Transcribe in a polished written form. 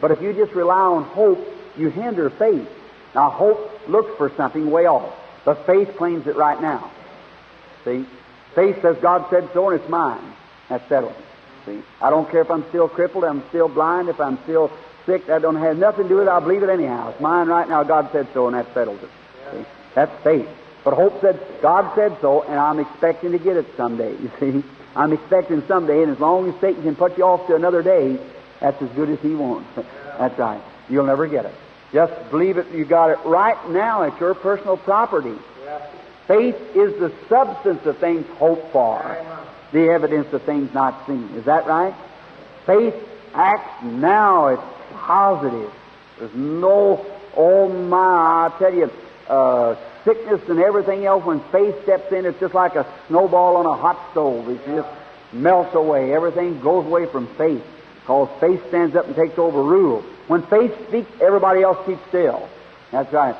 But if you just rely on hope, you hinder faith. Now, hope looks for something way off, but faith claims it right now. See? Faith says, God said so, and it's mine. That's settled. See? I don't care if I'm still crippled, I'm still blind, if I'm still sick, that don't have nothing to do with it. I'll believe it anyhow. It's mine right now. God said so, and that settles it. See? That's faith. But hope said, God said so, and I'm expecting to get it someday, you see. I'm expecting someday, and as long as Satan can put you off to another day, that's as good as he wants. That's right. You'll never get it. Just believe it. You got it right now. It's your personal property. Faith is the substance of things hoped for, the evidence of things not seen. Is that right? Faith acts now. It's positive. There's no, oh my, I tell you, sickness and everything else, when faith steps in, it's just like a snowball on a hot stove. It just melts away. Everything goes away from faith, because faith stands up and takes over rule. When faith speaks, everybody else keeps still. That's right.